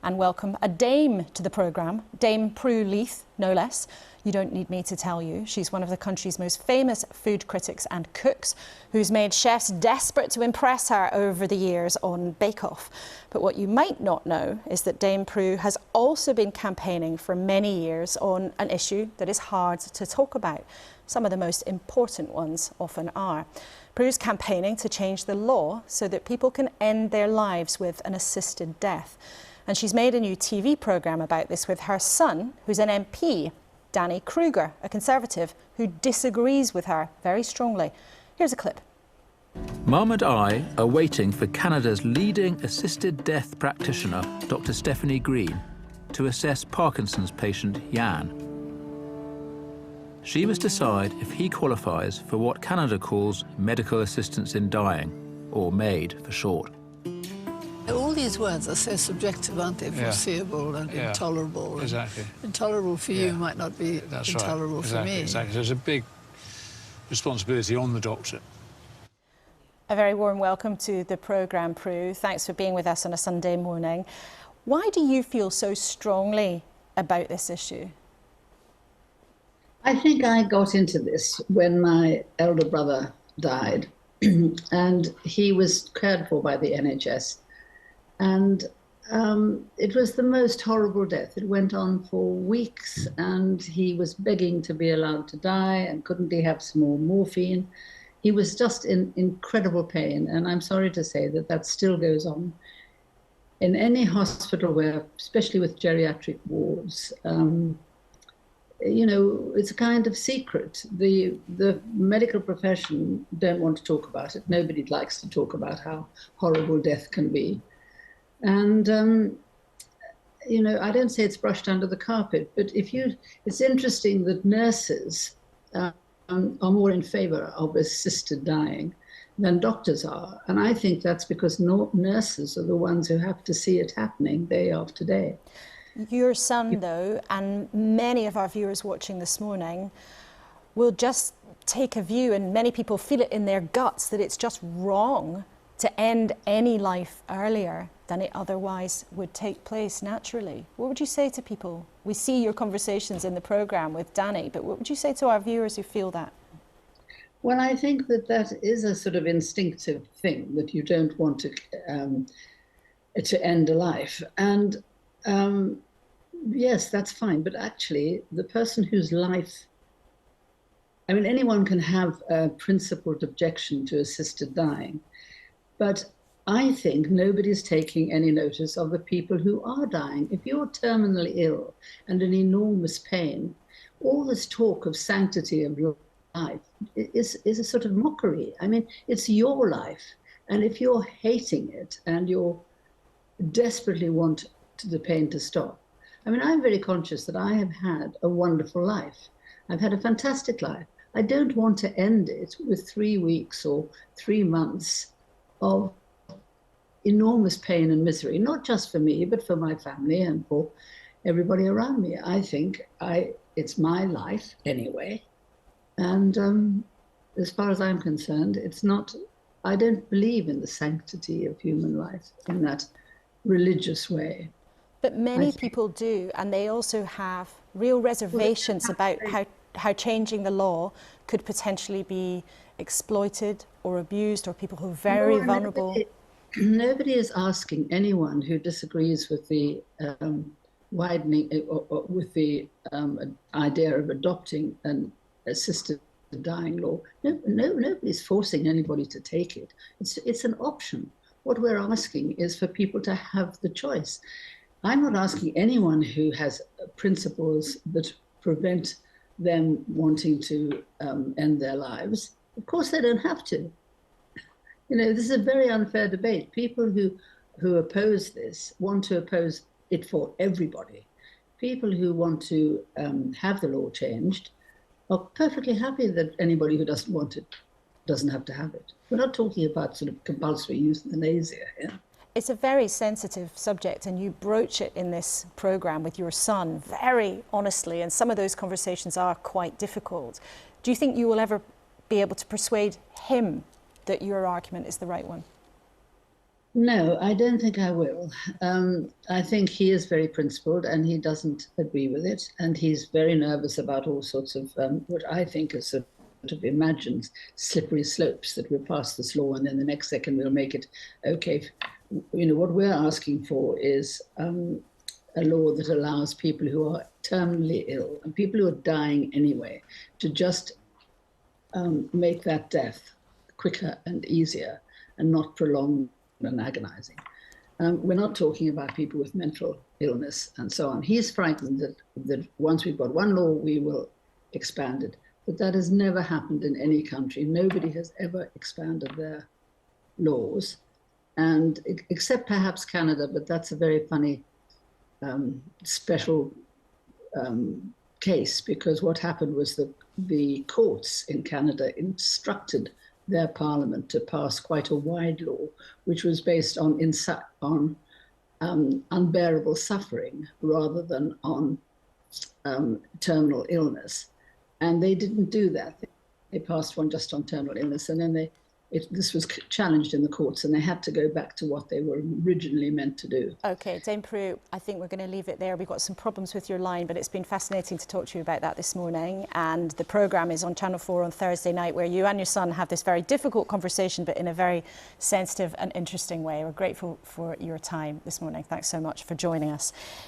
and welcome a dame to the programme, Dame Prue Leith, no less. You don't need me to tell you. She's one of the country's most famous food critics and cooks, who's made chefs desperate to impress her over the years on Bake Off. But what you might not know is that Dame Prue has also been campaigning for many years on an issue that is hard to talk about. Some of the most important ones often are. Prue's campaigning to change the law so that people can end their lives with an assisted death. And she's made a new TV programme about this with her son, who's an MP, Danny Kruger, a Conservative, who disagrees with her very strongly. Here's a clip. Mum and I are waiting for Canada's leading assisted death practitioner, Dr. Stephanie Green, to assess Parkinson's patient Jan. She must decide if he qualifies for what Canada calls medical assistance in dying, or MAID for short. All these words are so subjective, aren't they? Foreseeable and intolerable. Exactly. Intolerable for you might not be intolerable for me. Exactly. There's a big responsibility on the doctor. A very warm welcome to the programme, Prue. Thanks for being with us on a Sunday morning. Why do you feel so strongly about this issue? I think I got into this when my elder brother died and he was cared for by the NHS. And it was the most horrible death. It went on for weeks and he was begging to be allowed to die, and couldn't he have some more morphine? He was just in incredible pain, and I'm sorry to say that that still goes on. In any hospital where, especially with geriatric wards, you know, it's a kind of secret. The medical profession don't want to talk about it. Nobody likes to talk about how horrible death can be. And, you know, I don't say it's brushed under the carpet, but it's interesting that nurses are more in favor of assisted dying than doctors are. And I think that's because nurses are the ones who have to see it happening day after day. Your son, though, and many of our viewers watching this morning will just take a view, and many people feel it in their guts, that it's just wrong to end any life earlier than it otherwise would take place naturally. What would you say to people? We see your conversations in the programme with Danny, but what would you say to our viewers who feel that? Well, I think that is a sort of instinctive thing, that you don't want to end a life. And yes, that's fine. But actually, the person whose life, I mean, anyone can have a principled objection to assisted dying, but I think nobody's taking any notice of the people who are dying. If you're terminally ill and in enormous pain, all this talk of sanctity of your life is a sort of mockery. I mean, it's your life. And if you're hating it and you desperately want the pain to stop. I mean, I'm very conscious that I have had a wonderful life. I've had a fantastic life. I don't want to end it with 3 weeks or 3 months of enormous pain and misery, not just for me, but for my family and for everybody around me. I think it's my life anyway. And as far as I'm concerned, I don't believe in the sanctity of human life in that religious way. But many people do, and they also have real reservations about how changing the law could potentially be exploited or abused, or people who are very vulnerable. Nobody is asking anyone who disagrees with the widening, or with the idea of adopting an assisted dying law. Nobody's forcing anybody to take it. It's an option. What we're asking is for people to have the choice. I'm not asking anyone who has principles that prevent them wanting to end their lives. Of course, they don't have to. You know, this is a very unfair debate. People who oppose this want to oppose it for everybody. People who want to have the law changed are perfectly happy that anybody who doesn't want it doesn't have to have it. We're not talking about sort of compulsory euthanasia here. It's a very sensitive subject, and you broach it in this programme with your son very honestly, and some of those conversations are quite difficult. Do you think you will ever be able to persuade him that your argument is the right one? No, I don't think I will. I think he is very principled and he doesn't agree with it. And he's very nervous about all sorts of what I think is sort of imagined slippery slopes, that we'll pass this law and then the next second we'll make it okay. You know, what we're asking for is a law that allows people who are terminally ill and people who are dying anyway to just make that death quicker and easier and not prolonged and agonizing. We're not talking about people with mental illness and so on. He's frightened that once we've got one law, we will expand it. But that has never happened in any country. Nobody has ever expanded their laws, and except perhaps Canada, but that's a very funny special case, because what happened was that the courts in Canada instructed their parliament to pass quite a wide law, which was based on unbearable suffering rather than on terminal illness. And they didn't do that. They passed one just on terminal illness, and then this was challenged in the courts, and they had to go back to what they were originally meant to do. Okay, Dame Prue, I think we're going to leave it there. We've got some problems with your line, but it's been fascinating to talk to you about that this morning. And the programme is on Channel 4 on Thursday night, where you and your son have this very difficult conversation, but in a very sensitive and interesting way. We're grateful for your time this morning. Thanks so much for joining us.